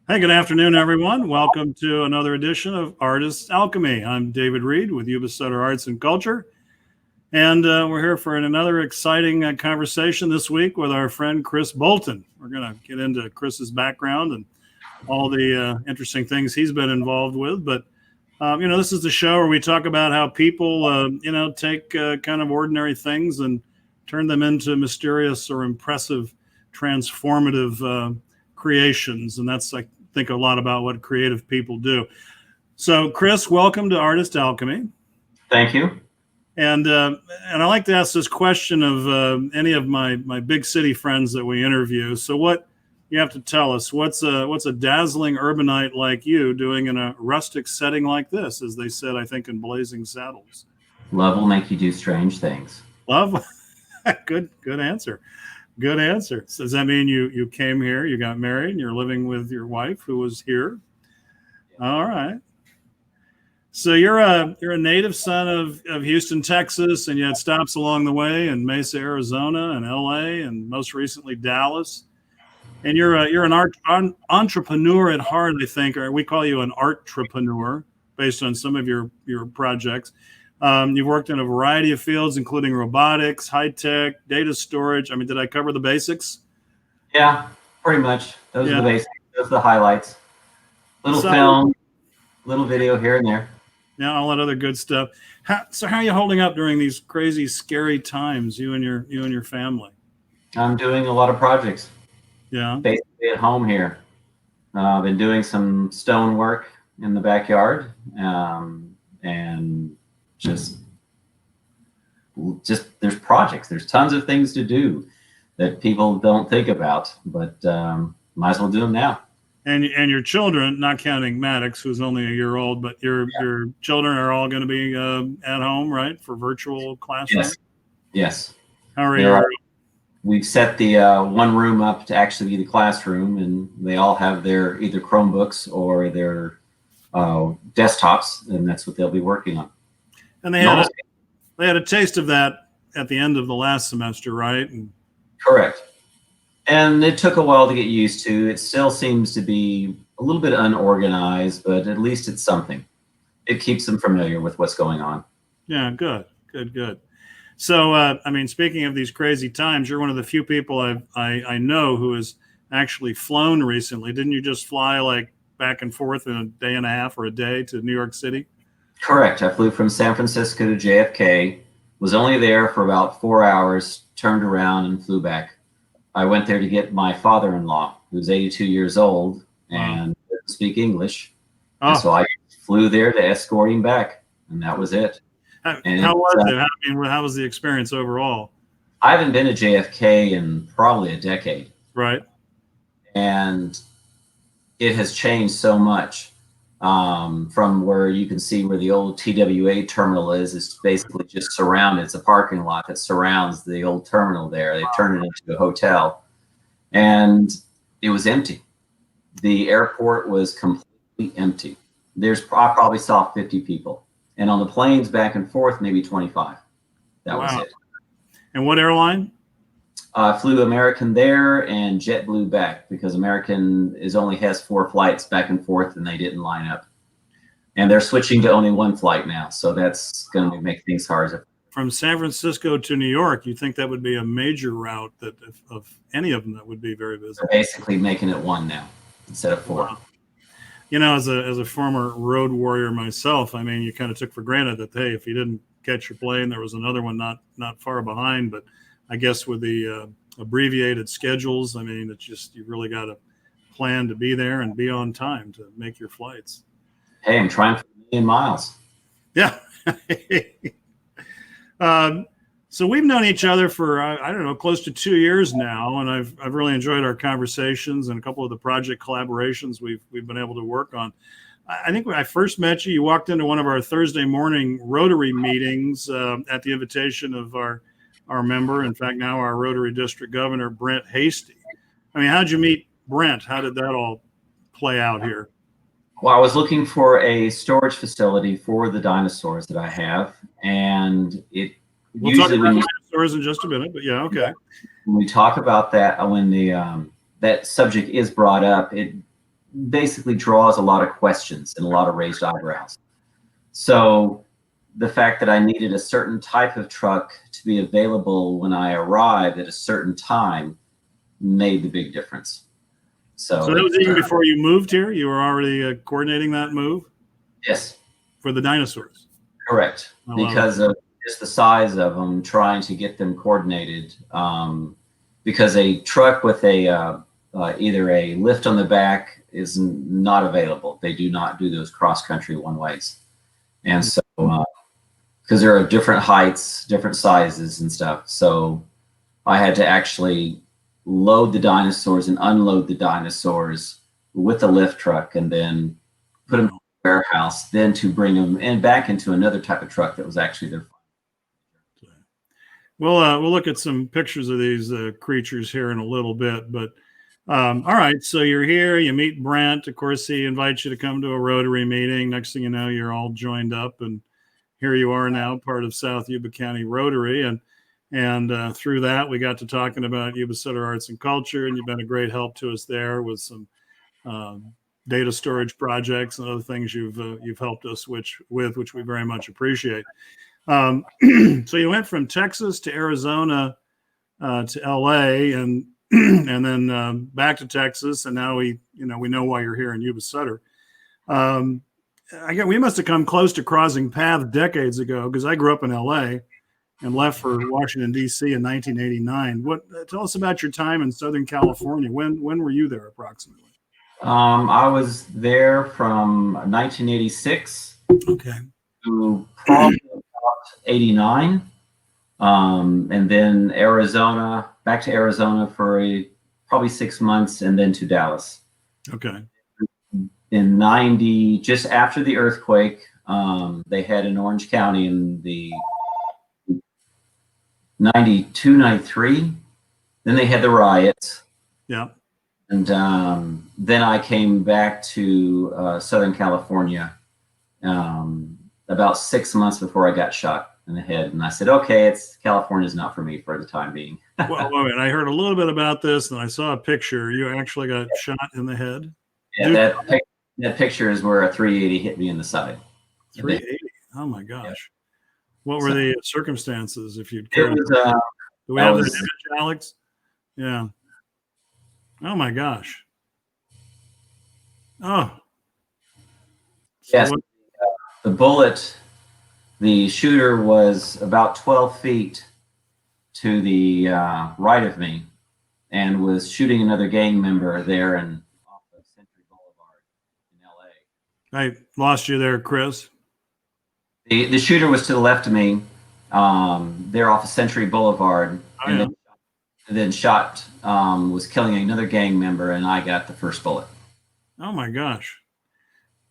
Hey, good afternoon, everyone. Welcome to another edition of Artist Alchemy. I'm David Reed with YubaSutterArts&Culture, and we're here for another exciting conversation this week with our friend Chris Bolton. We're going to get into Chris's background and all the interesting things he's been involved with. But, this is the show where we talk about how people, take kind of ordinary things and turn them into mysterious or impressive, transformative creations. And that's, I think, a lot about what creative people do. So, Chris, welcome to Artist Alchemy. Thank you. And I like to ask this question of any of my big city friends that we interview. So, what you have to tell us? What's a dazzling urbanite like you doing in a rustic setting like this? As they said, I think in Blazing Saddles. Love will make you do strange things. Love. Good answer. Good answer. So does that mean you came here, you got married, and you're living with your wife who was here? All right. So you're a native son of Houston, Texas, and you had stops along the way in Mesa, Arizona, and LA, and most recently Dallas. And you're an entrepreneur at heart, I think, or we call you an artrepreneur based on some of your projects. You've worked in a variety of fields, including robotics, high tech, data storage. I mean, did I cover the basics? Yeah, pretty much. Those are the basics. Those are the highlights. Little film, little video here and there. Yeah, all that other good stuff. So how are you holding up during these crazy, scary times, you and your family? I'm doing a lot of projects. Yeah. Basically at home here. I've been doing some stone work in the backyard, and just there's projects. There's tons of things to do that people don't think about, but might as well do them now. And your children, not counting Maddox, who's only a year old, but your children are all going to be at home, right, for virtual classroom? Yes. How are you? We've set the one room up to actually be the classroom, and they all have their either Chromebooks or their desktops, and that's what they'll be working on. And they had a taste of that at the end of the last semester, right? Correct. And it took a while to get used to. It still seems to be a little bit unorganized, but at least it's something. It keeps them familiar with what's going on. Yeah, good. So, speaking of these crazy times, you're one of the few people I know who has actually flown recently. Didn't you just fly like back and forth in a day and a half or a day to New York City? Correct. I flew from San Francisco to JFK, was only there for about 4 hours, turned around and flew back. I went there to get my father-in-law, who's 82 years old and doesn't speak English. Oh. And so I flew there to escort him back, and that was it. How was it? How was the experience overall? I haven't been to JFK in probably a decade. Right. And it has changed so much. From where you can see where the old TWA terminal is, it's basically just surrounded. It's a parking lot that surrounds the old terminal there. They've turned it into a hotel, and it was empty. The airport was completely empty. I probably saw 50 people, and on the planes back and forth, maybe 25. That was it. And what airline? I flew American there and JetBlue back, because American only has 4 flights back and forth, and they didn't line up. And they're switching to only 1 flight now, so that's going to make things hard. From San Francisco to New York, you think that would be a major route that, of any of them, that would be very visible? They're basically making it 1 now instead of 4. Wow. As a former road warrior myself, you kind of took for granted that, hey, if you didn't catch your plane, there was another one not far behind. But I guess with the abbreviated schedules, it's just, you really got to plan to be there and be on time to make your flights. Hey, I'm trying for 1 million miles. Yeah. So we've known each other for, close to 2 years now. And I've really enjoyed our conversations and a couple of the project collaborations we've been able to work on. I think when I first met you, you walked into one of our Thursday morning Rotary meetings at the invitation of our member, in fact, now our Rotary District Governor, Brent Hasty. How'd you meet Brent? How did that all play out here? Well, I was looking for a storage facility for the dinosaurs that I have, and we'll talk about dinosaurs in just a minute, but yeah, okay. When we talk about that, when the that subject is brought up, it basically draws a lot of questions and a lot of raised eyebrows. So the fact that I needed a certain type of truck to be available when I arrived at a certain time made the big difference. So that was even before you moved here? You were already coordinating that move? Yes. For the dinosaurs? Correct. Because of just the size of them, trying to get them coordinated. Because a truck with a either a lift on the back is not available. They do not do those cross-country one-ways. And so, because there are different heights, different sizes and stuff. So I had to actually load the dinosaurs and unload the dinosaurs with a lift truck and then put them in the warehouse, then to bring them in back into another type of truck that was actually their. Well, we'll look at some pictures of these creatures here in a little bit, but all right, so you're here, you meet Brent. Of course, he invites you to come to a Rotary meeting. Next thing you know, you're all joined up, and here you are now, part of South Yuba County Rotary. And through that, we got to talking about Yuba Sutter Arts and Culture, and you've been a great help to us there with some data storage projects and other things you've helped us which we very much appreciate. So you went from Texas to Arizona to LA, and and then back to Texas, and now we know why you're here in Yuba Sutter. We must have come close to crossing paths decades ago, because I grew up in LA and left for Washington D.C. in 1989. Tell us about your time in Southern California. When were you there approximately? I was there from 1986 to probably about 89. And then back to Arizona for probably 6 months, and then to Dallas. Okay. In 90, just after the earthquake, they had in Orange County in the 92, 93. Then they had the riots. Yeah. And then I came back to Southern California about 6 months before I got shot in the head, and I said, okay, California's not for me for the time being. Well, wait, I heard a little bit about this, and I saw a picture. You actually got shot in the head? Yeah, that picture is where a 380 hit me in the side. 380? Oh my gosh. Yeah. What were the circumstances, if you'd care to? Do we have that image, Alex? Yeah. Oh my gosh. Oh. So yes. The bullet, the shooter was about 12 feet to the right of me, and was shooting another gang member there off of Century Boulevard in LA. I lost you there, Chris. The shooter was to the left of me, there off of Century Boulevard, and then shot, was killing another gang member, and I got the first bullet. Oh my gosh.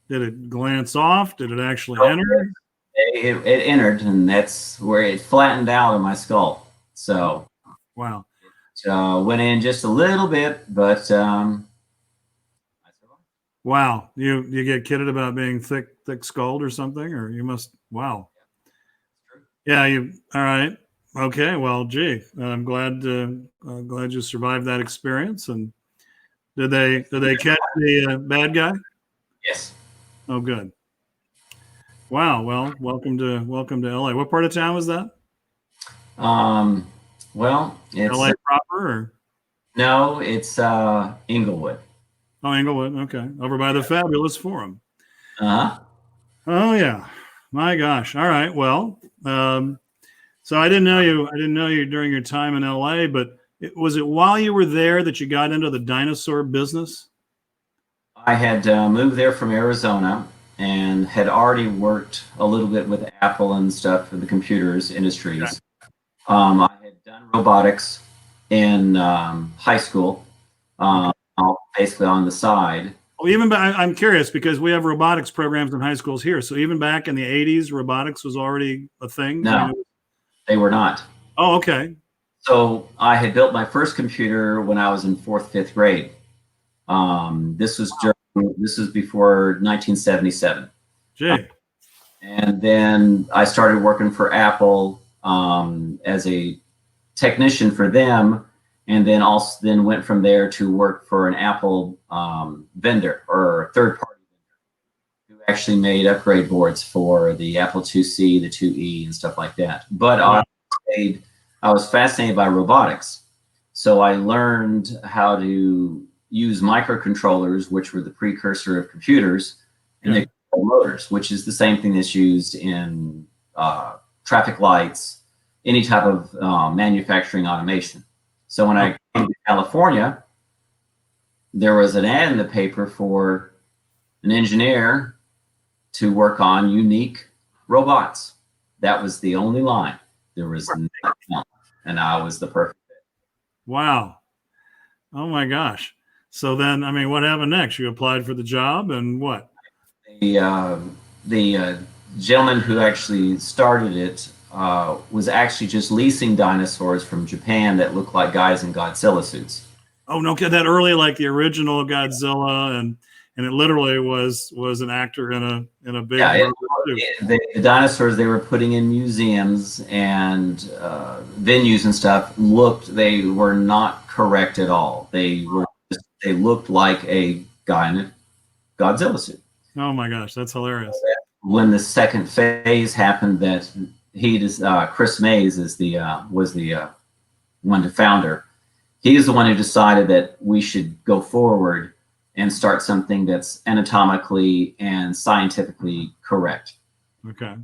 Did it glance off? Did it actually enter? It entered, and that's where it flattened out of my skull. So, wow. It went in just a little bit, but I survived. Wow. You get kidded about being thick-skulled or something, or you must? Wow. Yeah. All right. Okay. Well, gee, I'm glad you survived that experience. And did they catch the bad guy? Yes. Oh, good. Wow. Well, welcome to LA. What part of town was that? Well, it's LA proper, or? No, it's Inglewood. Oh, Inglewood. Okay. Over by the Fabulous Forum. Uh-huh. Oh yeah. My gosh. All right. Well, so I didn't know you during your time in LA, but was it while you were there that you got into the dinosaur business? I had moved there from Arizona and had already worked a little bit with Apple and stuff in the computers industries. Okay. I had done robotics in high school, basically on the side. Well, I'm curious, because we have robotics programs in high schools here. So even back in the 80s, robotics was already a thing? No, they were not. Oh, okay. So I had built my first computer when I was in 4th, 5th grade. This was before 1977. Gee. And then I started working for Apple as a technician for them, and then also went from there to work for an Apple vendor or third party who actually made upgrade boards for the Apple IIc, the IIe, and stuff like that. But I was fascinated by robotics, so I learned how to use microcontrollers, which were the precursor of computers, and they control motors, which is the same thing that's used in traffic lights, any type of manufacturing automation. So when I came to California, there was an ad in the paper for an engineer to work on unique robots. That was the only line. There was nothing else, and I was the perfect fit. Wow. Oh my gosh. So then, I mean, what happened next? You applied for the job, and what? The gentleman who actually started it was actually just leasing dinosaurs from Japan that looked like guys in Godzilla suits. Oh no, that early, like the original Godzilla, and it literally was an actor in a big suit. The dinosaurs they were putting in museums and venues and stuff they were not correct at all. They looked like a guy in a Godzilla suit. Oh my gosh, that's hilarious. When the second phase happened, that Chris Mays was the founder. He's the one who decided that we should go forward and start something that's anatomically and scientifically correct. Okay.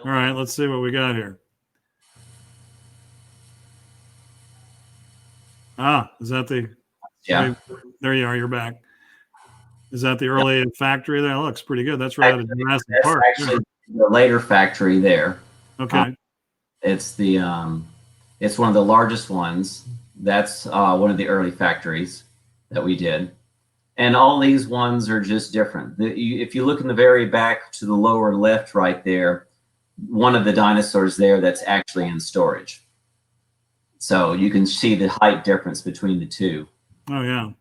All right, let's see what we got here. Is that the... Yeah. There you are, you're back. Is that the early factory there? That looks pretty good. That's right out of Jurassic Park. Actually the later factory there. Okay. It's one of the largest ones. That's one of the early factories that we did. And all these ones are just different. If you look in the very back to the lower left right there, one of the dinosaurs there that's actually in storage. So you can see the height difference between the two. Oh yeah.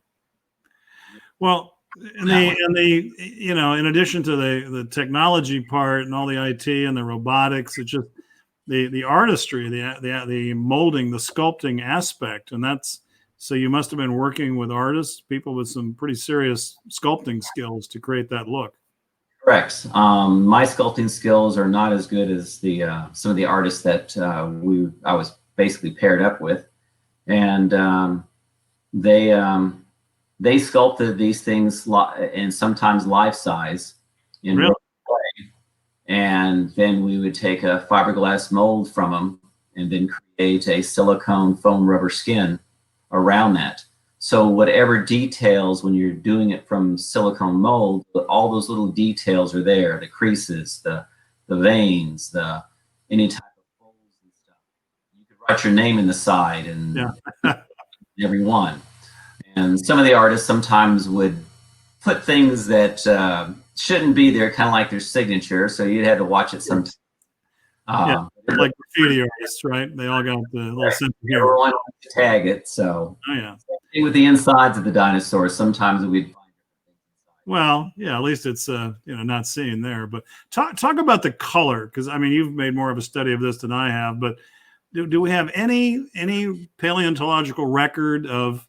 Well, in addition to the technology part and all the IT and the robotics, it's just the artistry, the molding, the sculpting aspect, and so you must have been working with artists, people with some pretty serious sculpting skills to create that look. Correct. My sculpting skills are not as good as some of the artists that I was basically paired up with, and they sculpted these things and sometimes life size in real clay, and then we would take a fiberglass mold from them and then create a silicone foam rubber skin around that. So whatever details, when you're doing it from silicone mold, all those little details are there, the creases, the veins, any type of folds and stuff. You could write your name in the side and every one. And some of the artists sometimes would put things that shouldn't be there, kind of like their signature, so you'd have to watch it sometimes. Like graffiti artists, right? They all got the little sense of humor. Everyone wants to tag it, so. Oh yeah. Same thing with the insides of the dinosaurs. Sometimes we'd. Well, yeah, at least it's not seen there. But talk about the color, because I mean you've made more of a study of this than I have. But do we have any paleontological record of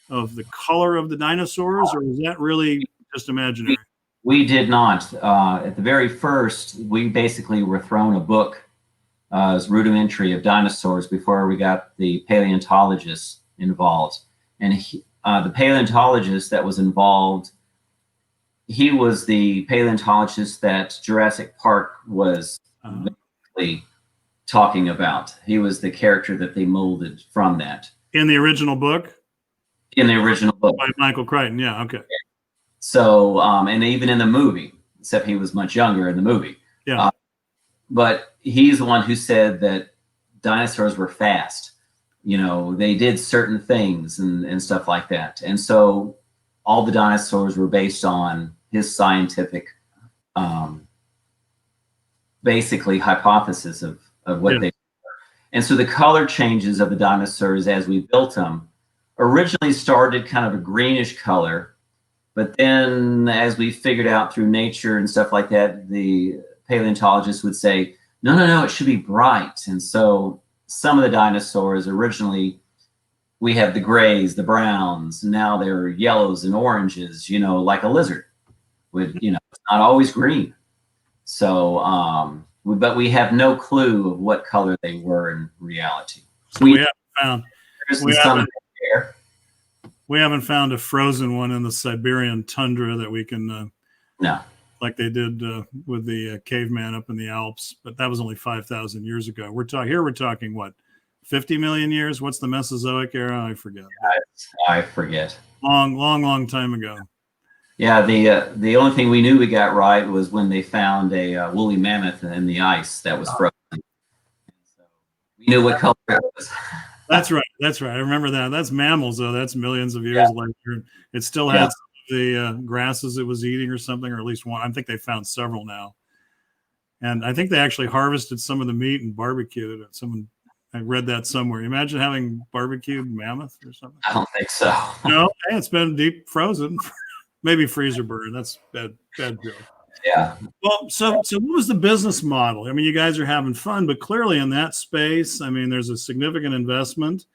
the color of the dinosaurs, or is that really just imaginary? We did not. At the very first, we basically were thrown a book as rudimentary of dinosaurs before we got the paleontologists involved. And the paleontologist that was involved, he was the paleontologist that Jurassic Park was basically talking about. He was the character that they molded from that. In the original book? In the original book. By Michael Crichton, yeah, okay. So, and even in the movie, except he was much younger in the movie. Yeah. But he's the one who said that dinosaurs were fast. They did certain things and stuff like that. And so all the dinosaurs were based on his scientific, basically hypothesis of what they were. And so the color changes of the dinosaurs as we built them originally started kind of a greenish color, but then as we figured out through nature and stuff like that, the paleontologists would say, no, it should be bright. And so some of the dinosaurs originally, we have the grays, the browns, now they're yellows and oranges, you know, like a lizard. With, you know, it's not always green. So, but we have no clue of what color they were in reality. So we haven't found. We haven't found a frozen one in the Siberian tundra that we can, no, like they did with the caveman up in the Alps, but that was only 5,000 years ago. We're talking what, 50 million years? What's the Mesozoic era? I forget. I forget. Long time ago. Yeah, the only thing we knew we got right was when they found a woolly mammoth in the ice that was frozen. So we knew what color it was. That's right. I remember that. That's mammals, though. That's millions of years later. It still had some of the grasses it was eating or something, or at least one. I think they found several now. And I think they actually harvested some of the meat and barbecued it. I read that somewhere. Imagine having barbecued mammoth or something. I don't think so. No, it's been deep frozen. Maybe freezer burn. That's bad joke. Yeah. Well, so what was the business model? I mean, you guys are having fun, but clearly in that space, I mean, there's a significant investment.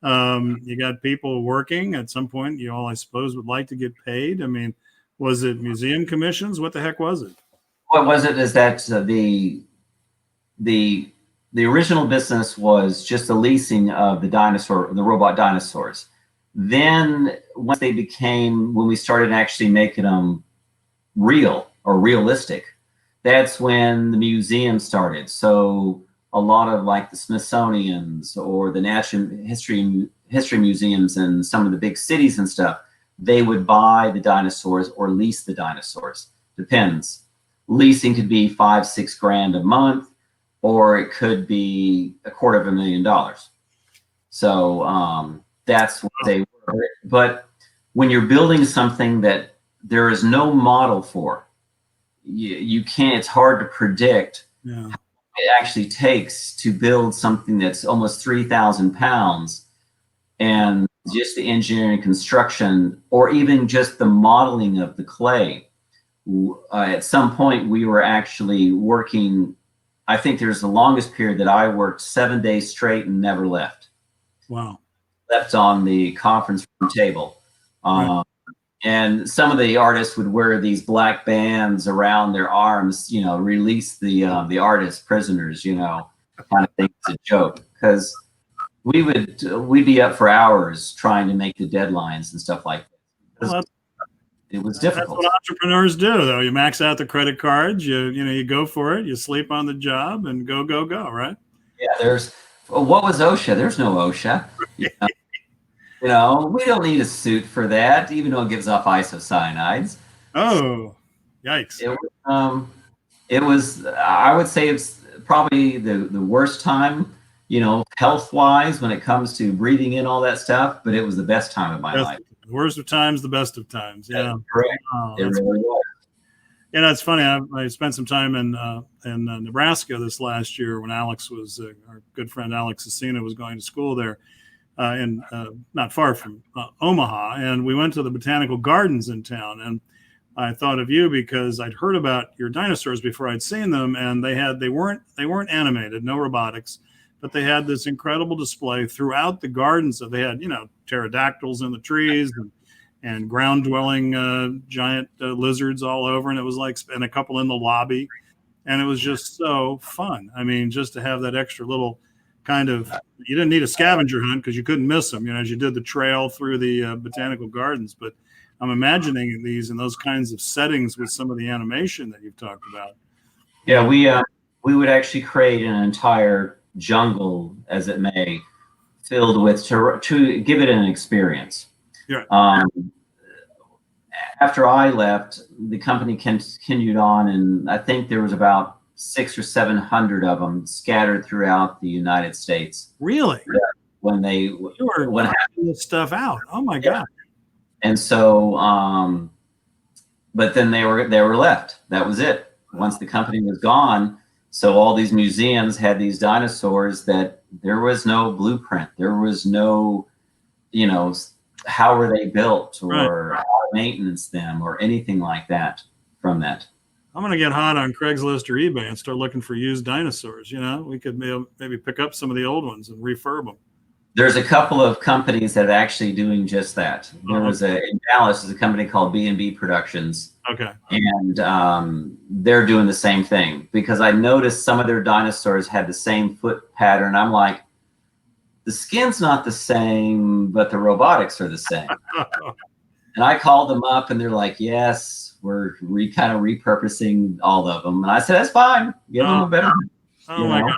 You got people working at some point. You all, I suppose, would like to get paid. I mean, was it museum commissions? What the heck was it? What was it? Is that the original business was just the leasing of the robot dinosaurs. Then once they became, when we started actually making them real or realistic, that's when the museum started. So a lot of like the Smithsonian's or the Natural History museums in some of the big cities and stuff, they would buy the dinosaurs or lease the dinosaurs. Depends. Leasing could be $5-6 grand a month, or it could be $250,000. So that's what they were. But when you're building something that there is no model for, you can't, it's hard to predict how it actually takes to build something that's almost 3,000 pounds, and just the engineering construction, or even just the modeling of the clay. At some point we were actually working, I think there's the longest period that I worked 7 days straight and never left. Wow. Left on the conference room table. Right. And some of the artists would wear these black bands around their arms, you know, release the artists, prisoners, you know, kind of thing. It's a joke, because we'd be up for hours trying to make the deadlines and stuff like that. Well, it was difficult. That's what entrepreneurs do, though. You max out the credit cards, you go for it, you sleep on the job, and go, right? Yeah, what was OSHA? There's no OSHA. You know, we don't need a suit for that, even though it gives off isocyanides. Oh, yikes. It was, I would say it's probably the worst time, you know, health-wise, when it comes to breathing in all that stuff, but it was the best time of my life. The worst of times, the best of times. Yeah. That's correct. It really was. You know, it's funny. I spent some time in Nebraska this last year when Alex was, our good friend Alex Asina was going to school there. Not far from Omaha, and we went to the botanical gardens in town. And I thought of you because I'd heard about your dinosaurs before I'd seen them, and they weren't animated, no robotics, but they had this incredible display throughout the gardens. So they had, you know, pterodactyls in the trees and ground dwelling giant lizards all over, and it was like, and a couple in the lobby, and it was just so fun. I mean, just to have that extra little kind of, you didn't need a scavenger hunt because you couldn't miss them, you know, as you did the trail through the botanical gardens. But I'm imagining these in those kinds of settings with some of the animation that you've talked about. Yeah, we would actually create an entire jungle, as it may, filled with, to give it an experience. Yeah. After I left, the company continued on, and I think there was about 600 or 700 of them scattered throughout the United States. Really? When you were having this stuff out. Oh my God. And so, but then they were left. That was it. Once the company was gone, so all these museums had these dinosaurs that there was no blueprint. There was no, you know, how were they built, or how to maintenance them, or anything like that from that. I'm going to get hot on Craigslist or eBay and start looking for used dinosaurs. We could maybe pick up some of the old ones and refurb them. There's a couple of companies that are actually doing just that. There was in Dallas, there's a company called B&B Productions. Okay. And they're doing the same thing, because I noticed some of their dinosaurs had the same foot pattern. I'm like, the skin's not the same, but the robotics are the same. And I called them up and they're like, yes, we're kind of repurposing all of them. And I said, that's fine. Give them a better. Oh my God.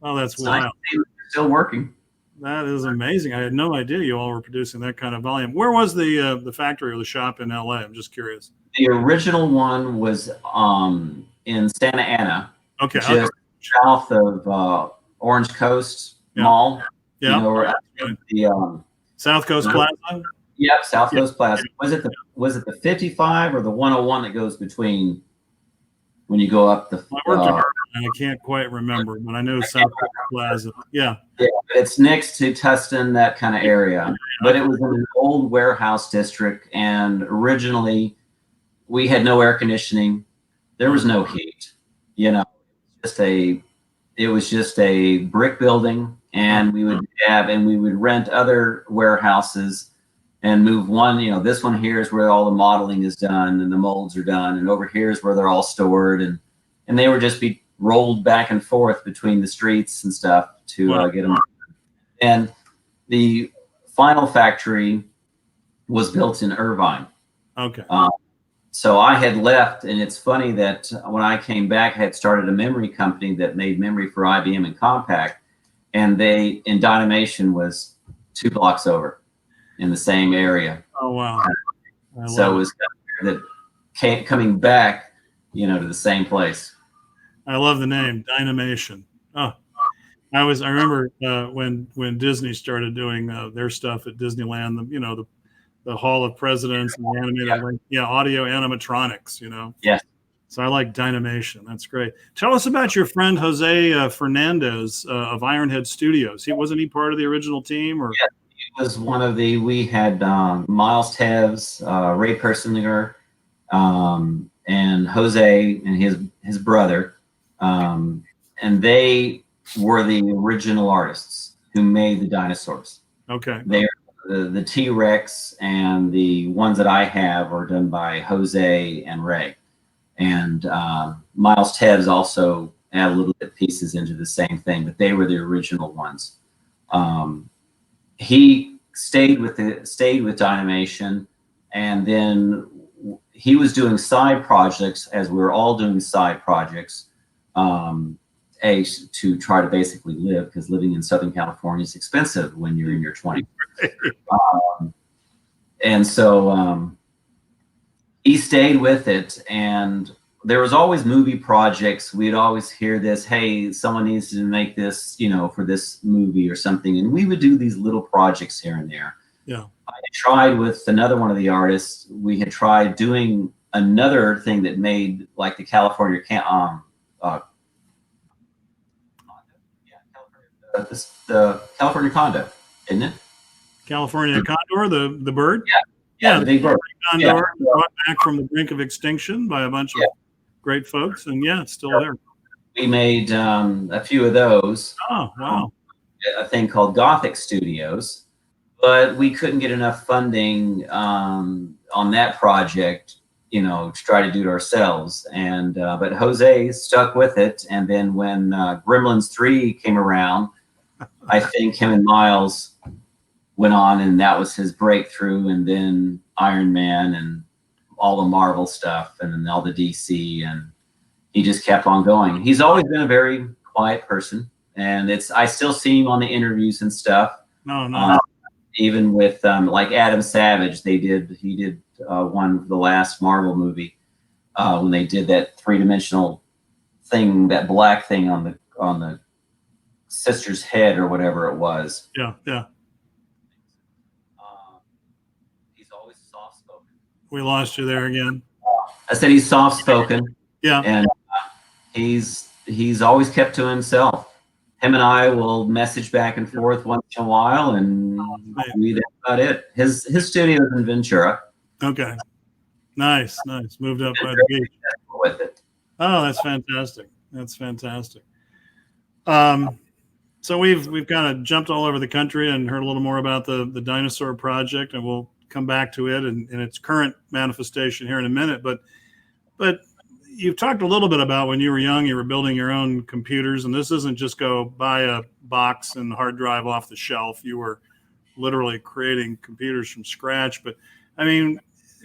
Oh, that's wild. They're still working. That is amazing. I had no idea you all were producing that kind of volume. Where was the factory or the shop in LA? I'm just curious. The original one was in Santa Ana, okay, just south of Orange Coast Mall. Yeah, the South Coast Plaza. Yep, South Coast Plaza. Was it the 55 or the 101 that goes between when you go up the? I worked in Irvine, and I can't quite remember, but I know South Coast Plaza. Yeah. Yeah, it's next to Tustin, that kind of area. But it was in an old warehouse district, and originally we had no air conditioning. There was no heat. It was just a brick building, and we would rent other warehouses and move one. This one here is where all the modeling is done and the molds are done, and over here is where they're all stored, and they would just be rolled back and forth between the streets and stuff to get them. And the final factory was built in Irvine. Okay. So I had left, and it's funny that when I came back, I had started a memory company that made memory for IBM and Compaq, and Dynamation was 2 blocks over in the same area. Oh, wow. So it was coming back, to the same place. I love the name, Dynamation. Oh, I remember when Disney started doing their stuff at Disneyland, the Hall of Presidents and the animated, audio animatronics, Yeah. So I like Dynamation. That's great. Tell us about your friend Jose Fernandez of Ironhead Studios. Wasn't he part of the original team? Or yeah, he was one of we had Miles Teves, Ray Persinger, and Jose and his brother, and they were the original artists who made the dinosaurs. Okay. They the T-Rex and the ones that I have are done by Jose and Ray. And Miles Teves also added little bit pieces into the same thing, but they were the original ones. He stayed with Dynamation, and then he was doing side projects as we were all doing side projects. To try to basically live, because living in Southern California is expensive when you're in your 20s. And so he stayed with it, and there was always movie projects. We'd always hear this, hey, someone needs to make this, for this movie or something. And we would do these little projects here and there. Yeah. I tried with another one of the artists. We had tried doing another thing that made like the California the California Condor, isn't it? California Condor, the bird? Yeah, the big bird. Condor, brought back from the brink of extinction by a bunch of great folks, and it's still there. We made a few of those. Oh, wow. A thing called Gothic Studios, but we couldn't get enough funding on that project, to try to do it ourselves. And but Jose stuck with it, and then when Gremlins 3 came around, I think him and Miles went on, and that was his breakthrough. And then Iron Man and all the Marvel stuff, and then all the DC, and he just kept on going. He's always been a very quiet person, and I still see him on the interviews and stuff. No. Even with like Adam Savage, he did one of the last Marvel movie when they did that 3-dimensional thing, that black thing on the sister's head or whatever it was. Yeah. He's always soft-spoken. We lost you there again. I said he's soft-spoken. Yeah. And he's always kept to himself. Him and I will message back and forth once in a while, and that's about it. His studio is in Ventura. Okay. Nice. Moved up by the beach. With it. Oh, that's fantastic. That's fantastic. Um, so we've kind of jumped all over the country and heard a little more about the dinosaur project, and we'll come back to it and in its current manifestation here in a minute. But you've talked a little bit about when you were young, you were building your own computers, and this isn't just go buy a box and hard drive off the shelf. You were literally creating computers from scratch. But I mean,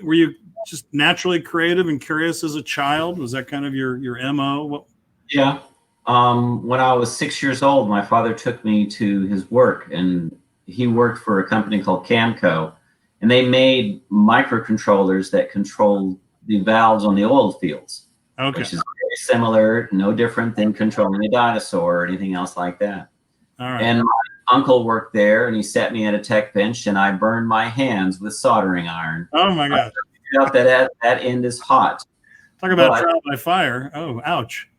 were you just naturally creative and curious as a child? Was that kind of your MO? What? Yeah. When I was 6 years old, my father took me to his work, and he worked for a company called Camco, and they made microcontrollers that controlled the valves on the oil fields, Okay. which is very similar, no different than controlling a dinosaur or anything else like that. All right. And my uncle worked there, and he set me at a tech bench, and I burned my hands with soldering iron. Oh my I God. figured out that end is hot. Talk about But trial by fire. Oh, ouch.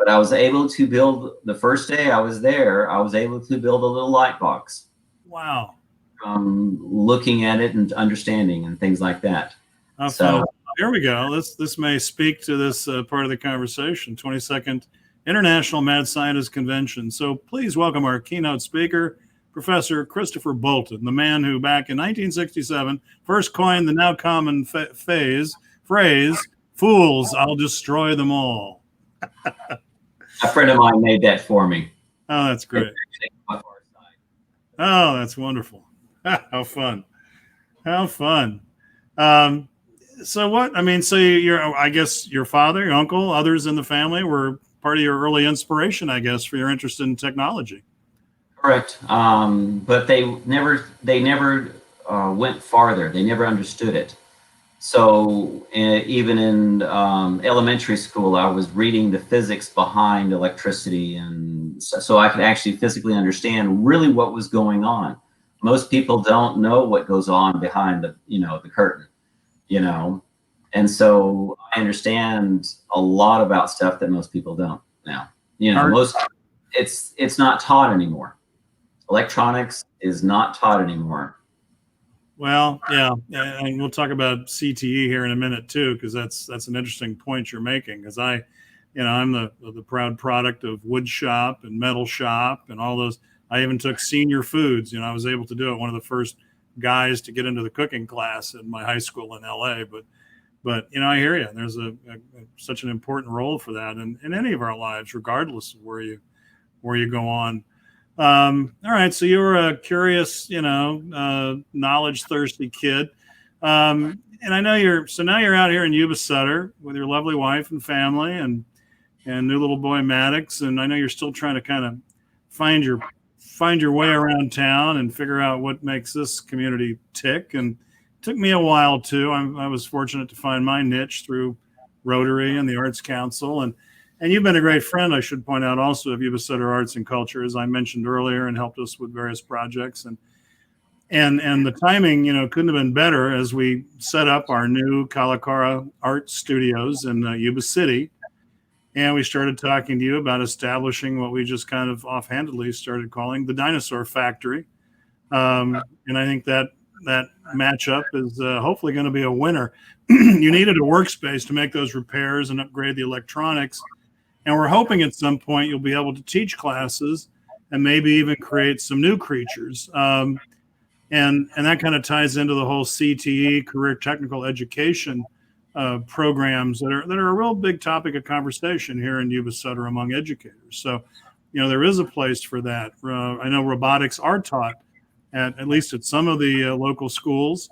I was able to build, the first day I was there, I was able to build a little light box, Wow. looking at it and understanding and things like that. How fun. So Here we go. This may speak to this part of the conversation. 22nd International Mad Scientist Convention. So please welcome our keynote speaker, Professor Christopher Bolton, the man who back in 1967 first coined the now common phrase, "Fools, I'll destroy them all." a friend of mine made that for me. Oh, that's great. Oh, that's wonderful. How fun. How fun. Um, so what, I mean, so I guess your father, your uncle, others in the family were part of your early inspiration, I guess, for your interest in technology. Correct. But they never went farther. They never understood it. So even in elementary school, I was reading the physics behind electricity, and so I could actually physically understand really what was going on. Most people don't know what goes on behind the curtain, you know, and so I understand a lot about stuff that most people don't now. It's not taught anymore. Electronics is not taught anymore. Well, yeah, and we'll talk about CTE here in a minute too, because that's an interesting point you're making. Because I'm the proud product of wood shop and metal shop and all those. I even took senior foods. I was able to do it. One of the first guys to get into the cooking class in my high school in LA. But I hear you. There's such an important role for that in any of our lives, regardless of where you go on. All right, so you were a curious, knowledge thirsty kid, and I know now you're out here in Yuba Sutter with your lovely wife and family and new little boy Maddox, and I know you're still trying to kind of find your way around town and figure out what makes this community tick. And it took me a while too. I was fortunate to find my niche through Rotary and the Arts Council, and you've been a great friend, I should point out, also of YubaSutterArts&Culture, as I mentioned earlier, and helped us with various projects. And the timing, couldn't have been better as we set up our new Kalakara Art Studios in Yuba City. And we started talking to you about establishing what we just kind of offhandedly started calling the Dinosaur Factory. And I think that matchup is hopefully going to be a winner. You needed a workspace to make those repairs and upgrade the electronics. And we're hoping at some point you'll be able to teach classes and maybe even create some new creatures. And that kind of ties into the whole CTE, career technical education programs that are a real big topic of conversation here in Yuba Sutter among educators. So, there is a place for that. I know robotics are taught at least at some of the local schools.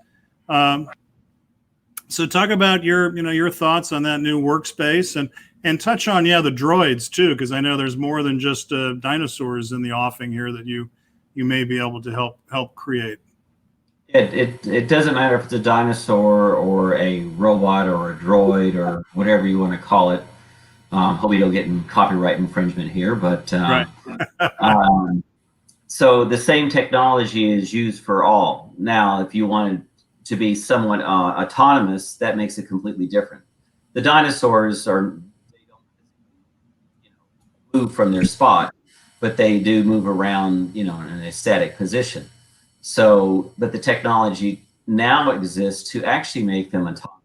So talk about your thoughts on that new workspace and touch on, the droids too, because I know there's more than just dinosaurs in the offing here that you may be able to help create. It doesn't matter if it's a dinosaur or a robot or a droid or whatever you want to call it. Hope we don't get in copyright infringement here, but Right. So the same technology is used for all. Now, if you wanted to be somewhat autonomous, that makes it completely different. The dinosaurs they don't move from their spot, but they do move around, in an static position. So, but the technology now exists to actually make them autonomous.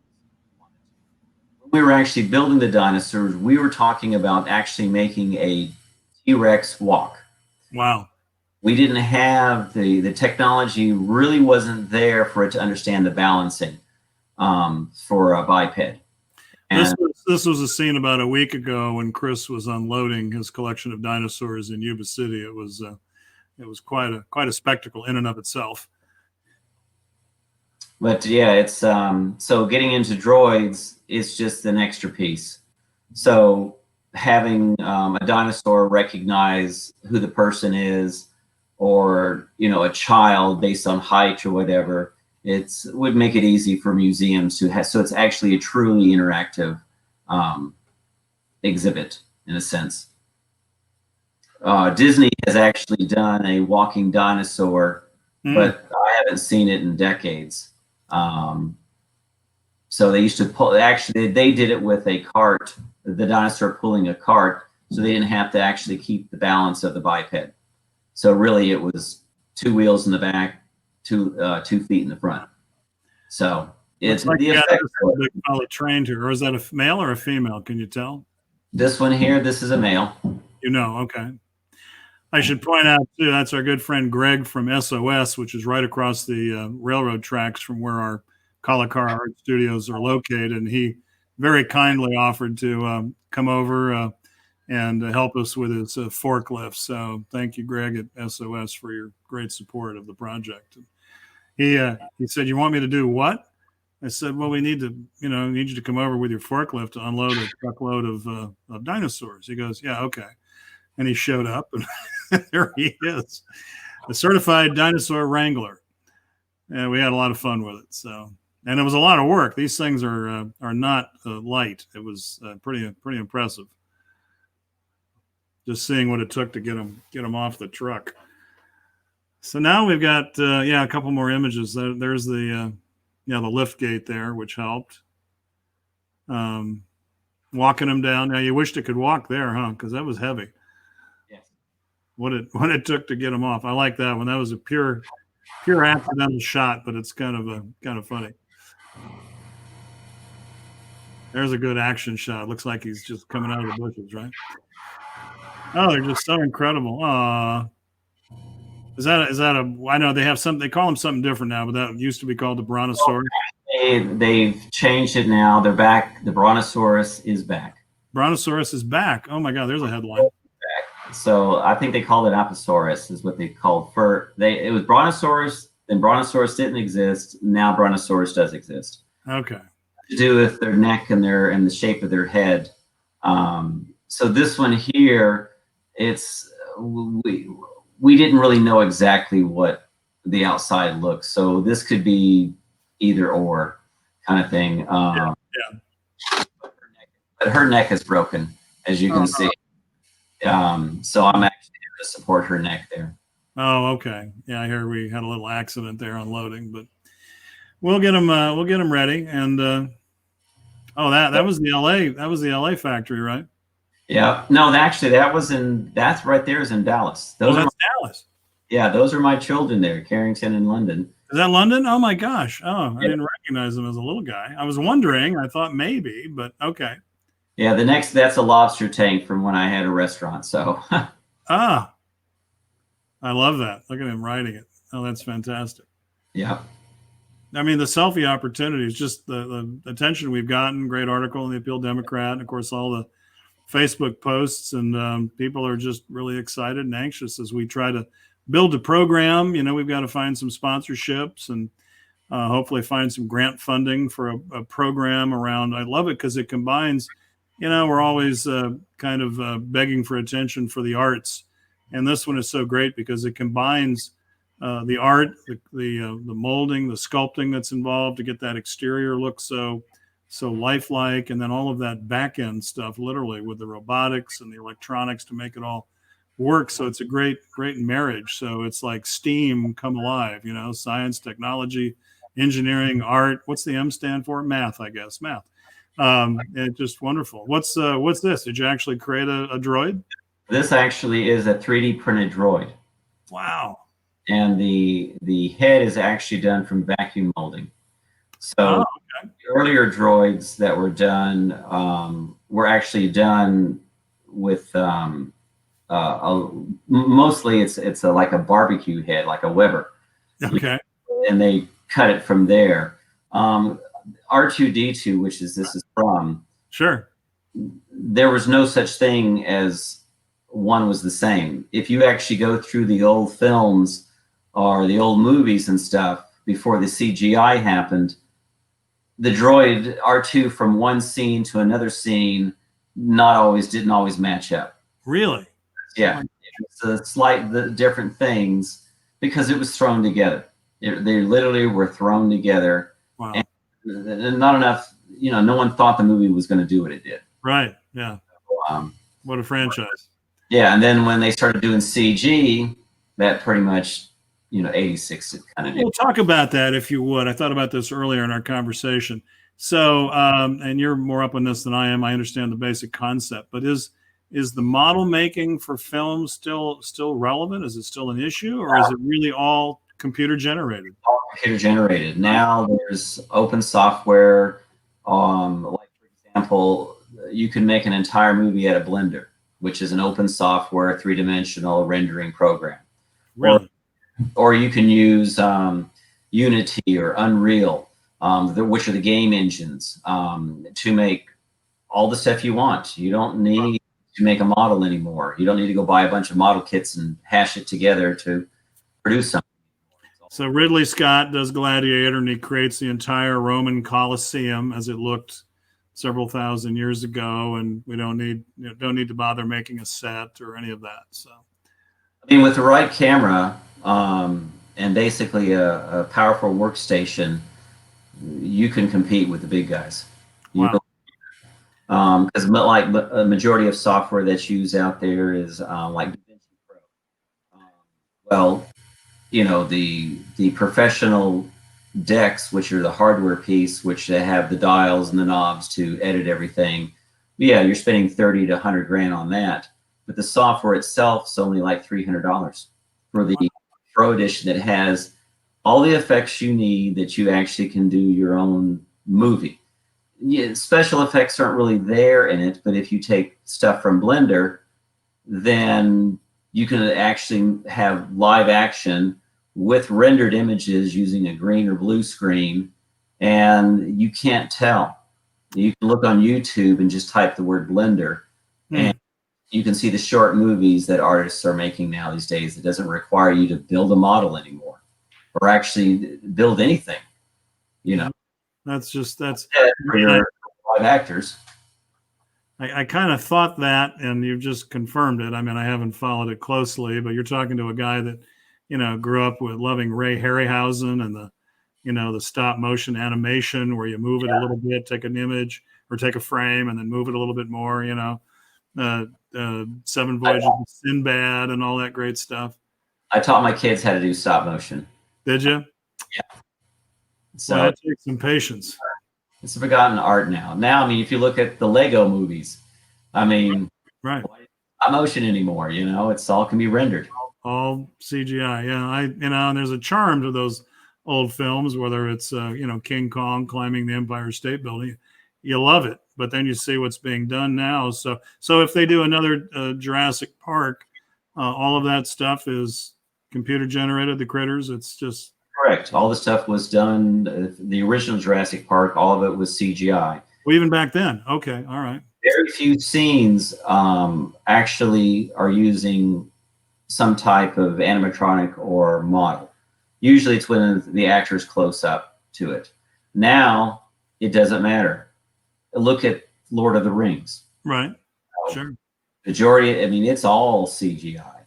we were actually building the dinosaurs, we were talking about actually making a T-Rex walk. Wow. We didn't have the technology really wasn't there for it to understand the balancing for a biped. And This was a scene about a week ago when Chris was unloading his collection of dinosaurs in Yuba City. It was quite a spectacle in and of itself. But yeah, it's so getting into droids is just an extra piece. So having a dinosaur recognize who the person is, or a child based on height or whatever, would make it easy for museums to have. So it's actually a truly interactive exhibit in a sense. Disney has actually done a walking dinosaur, but I haven't seen it in decades. So they used to pull. Actually, they did it with a cart. The dinosaur pulling a cart, so they didn't have to actually keep the balance of the biped. So really, it was 2 wheels in the back, 2 feet in the front. So it's like the a effect. big fella trained her, or is that a male or a female? Can you tell? This one here, this is a male. Okay. I should point out too, that's our good friend Greg from SOS, which is right across the railroad tracks from where our Kalakar Art Studios are located. And he very kindly offered to come over and help us with his forklift. So thank you, Greg at SOS, for your great support of the project. He said, "You want me to do what?" I said, "Well, we need you to come over with your forklift to unload a truckload of dinosaurs." He goes, "Yeah, okay." And he showed up, and there he is, a certified dinosaur wrangler. And we had a lot of fun with it. So, and it was a lot of work. These things are not light. It was pretty impressive. Just seeing what it took to get them off the truck. So now we've got a couple more images. There's the lift gate there, which helped. Walking them down. Now you wished it could walk there, huh? Because that was heavy. Yes. What it took to get them off. I like that one. That was a pure accidental shot, but it's kind of funny. There's a good action shot. Looks like he's just coming out of the bushes, right? Oh, they're just so incredible. Is that I know they call them something different now, but that used to be called the Brontosaurus. They've changed it now. They're back. The Brontosaurus is back. Brontosaurus is back. Oh my God, there's a headline. So I think they called it Apatosaurus is what they called it was Brontosaurus, then Brontosaurus didn't exist. Now Brontosaurus does exist. Okay. To do with their neck and the shape of their head. So this one here, we didn't really know exactly what the outside looks. So this could be either or kind of thing. Yeah. But her neck is broken, as you can see. So I'm actually going to support her neck there. Oh, okay. Yeah, I hear we had a little accident there unloading, but we'll get them ready. And that was the LA factory, right? Yeah. No, actually, that's right there is in Dallas. That's Dallas. Yeah, those are my children there, Carrington and London. Is that London? Oh my gosh. Oh, I didn't recognize him as a little guy. I was wondering. I thought maybe, but okay. Yeah, that's a lobster tank from when I had a restaurant. So. I love that. Look at him riding it. Oh, that's fantastic. Yeah. I mean, the selfie opportunities, just the attention we've gotten. Great article in the Appeal Democrat, and of course all the Facebook posts, and people are just really excited and anxious as we try to build a program. We've got to find some sponsorships and hopefully find some grant funding for a program around. I love it because it combines. We're always kind of begging for attention for the arts, and this one is so great because it combines the art, the molding, the sculpting that's involved to get that exterior look so lifelike, and then all of that back end stuff, literally with the robotics and the electronics to make it all work. So it's a great marriage. So it's like STEAM come alive. Science, technology, engineering, art. What's the M stand for? Math, I guess. Math. It's just wonderful. What's this? Did you actually create a droid? This actually is a 3D printed droid. Wow. And the head is actually done from vacuum molding. So earlier droids that were done were actually done with mostly it's like a barbecue head, like a Weber. Okay. And they cut it from there. R2D2, which is this is from, Sure. there was no such thing as one was the same. If you actually go through the old films or the old movies and stuff before the CGI happened, the droid R2 from one scene to another scene didn't always match up. Really? Yeah, it's a slight different things because it was thrown together. They literally were thrown together. Wow. And not enough, no one thought the movie was going to do what it did. Right. Yeah. Um, What a franchise. yeah, and then when they started doing CG, that pretty much, 86 it kind of did. We'll talk about that if you would. I thought about this earlier in our conversation. So, and you're more up on this than I am. I understand the basic concept, but is the model making for film still relevant? Is it still an issue, or is it really all computer generated? All computer generated. Now there's open software. Like for example, you can make an entire movie out of Blender, which is an open software 3-dimensional rendering program. Really? Or you can use Unity or Unreal, which are the game engines, to make all the stuff you want. You don't need to make a model anymore. You don't need to go buy a bunch of model kits and hash it together to produce something. So Ridley Scott does Gladiator, and he creates the entire Roman Colosseum as it looked several thousand years ago, and we don't need to bother making a set or any of that. So, I mean, with the right camera and basically a powerful workstation, you can compete with the big guys. wow. Because like a majority of software that's used out there is like DaVinci Pro. Well, the professional decks, which are the hardware piece, which they have the dials and the knobs to edit everything. Yeah, you're spending 30 to 100 grand on that, but the software itself is only like $300 for the Pro Edition that has all the effects you need that you actually can do your own movie. Yeah, special effects aren't really there in it, but if you take stuff from Blender, then you can actually have live action with rendered images using a green or blue screen, and you can't tell. You can look on YouTube and just type the word Blender, and you can see the short movies that artists are making now these days. It doesn't require you to build a model anymore or actually build anything. That's for your live actors. I kind of thought that, and you've just confirmed it. I mean, I haven't followed it closely, but you're talking to a guy that, grew up with loving Ray Harryhausen and the stop motion animation where you move it a little bit, take an image or take a frame and then move it a little bit more, Seven Voyages of Sinbad and all that great stuff. I taught my kids how to do stop motion. Did you? Yeah. So that takes some patience. It's a forgotten art now. Now, I mean, if you look at the Lego movies, I mean, right, not motion anymore. It's all can be rendered. All CGI. Yeah, and there's a charm to those old films, whether it's King Kong climbing the Empire State Building. You love it, but then you see what's being done now. So if they do another Jurassic Park, all of that stuff is computer generated. The critters, it's just correct. All the stuff was done. The original Jurassic Park, all of it was CGI. Well, even back then. Okay, all right. Very few scenes actually are using some type of animatronic or model. Usually it's when the actor's close up to it. Now it doesn't matter. Look at Lord of the Rings. Right. Sure. Majority, I mean, it's all CGI.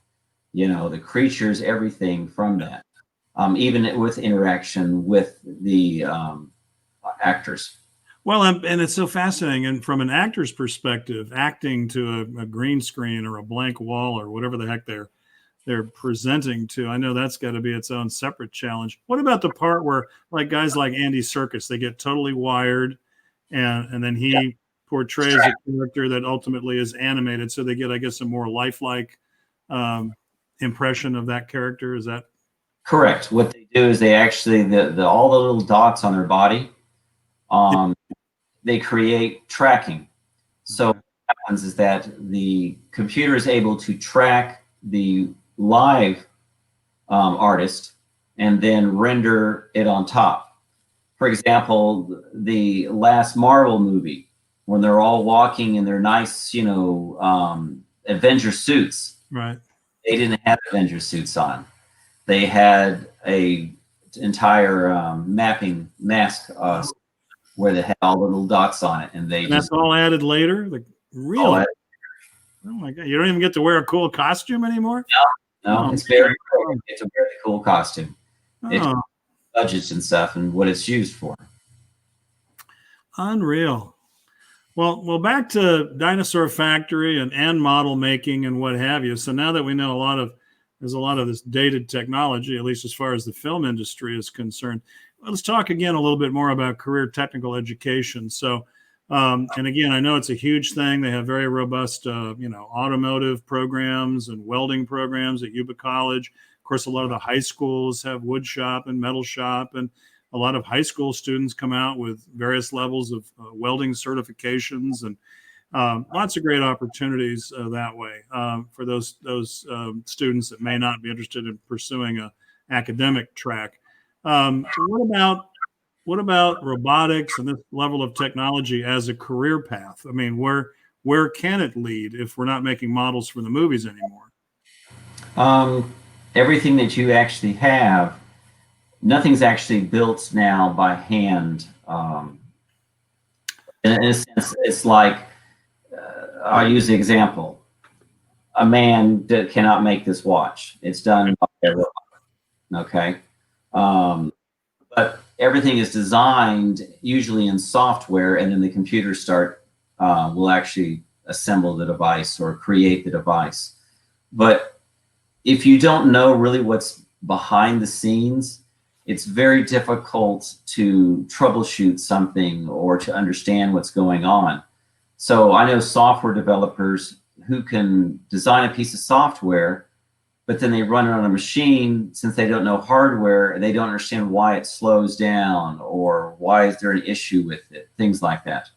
The creatures, everything from that. Even with interaction with the actors. Well, and it's so fascinating. And from an actor's perspective, acting to a green screen or a blank wall or whatever the heck they're presenting to, I know that's got to be its own separate challenge. What about the part where, like, guys like Andy Serkis, they get totally wired, and then he portrays a character that ultimately is animated, so they get, I guess, a more lifelike impression of that character. Is that correct? What they do is they actually all the little dots on their body They create tracking. So what happens is that the computer is able to track the live artist and then render it on top. For example, the last Marvel movie, when they're all walking in their nice, Avenger suits. Right. They didn't have Avenger suits on. They had a entire mapping mask where they had all the little dots on it, and that's all added later. Like, really? Oh my God! You don't even get to wear a cool costume anymore. No, it's very rare to get to wear the cool costume. It's budgets and stuff, and what it's used for. Unreal. Well, back to Dinosaur Factory and model making and what have you. So now that we know there's a lot of this dated technology, at least as far as the film industry is concerned, let's talk again a little bit more about career technical education. So, and again, I know it's a huge thing. They have very robust, automotive programs and welding programs at Yuba College. Of course, a lot of the high schools have wood shop and metal shop, and a lot of high school students come out with various levels of welding certifications, and lots of great opportunities that way for those students that may not be interested in pursuing a academic track. What about robotics and this level of technology as a career path? I mean, where can it lead if we're not making models for the movies anymore? Everything that you actually have, nothing's actually built now by hand. In a sense, it's like, I'll use the example. A man cannot make this watch. It's done by a robot. Okay. But everything is designed usually in software, and then the computers will actually assemble the device or create the device. But if you don't know really what's behind the scenes, it's very difficult to troubleshoot something or to understand what's going on. So I know software developers who can design a piece of software, but then they run it on a machine. Since they don't know hardware, they don't understand why it slows down or why is there an issue with it, things like that.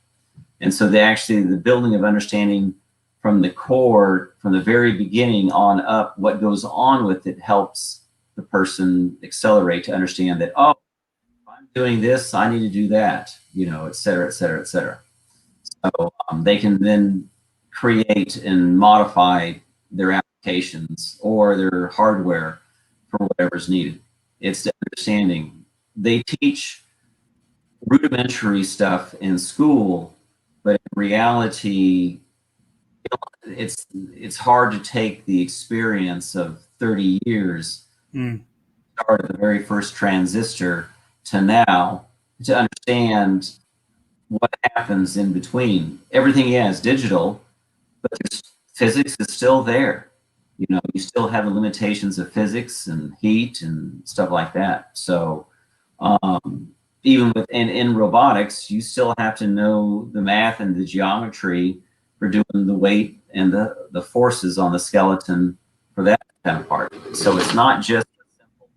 And so the building of understanding from the core, from the very beginning on up, what goes on with it helps the person accelerate to understand that, oh, if I'm doing this, I need to do that, et cetera, et cetera, et cetera. So they can then create and modify their applications or their hardware for whatever's needed. It's the understanding. They teach rudimentary stuff in school, but in reality, it's hard to take the experience of 30 years, start at the very first transistor to now, to understand what happens in between. Everything is digital, but physics is still there. You still have the limitations of physics and heat and stuff like that. So even in robotics, you still have to know the math and the geometry for doing the weight and the forces on the skeleton for that kind of part. So it's not just simple.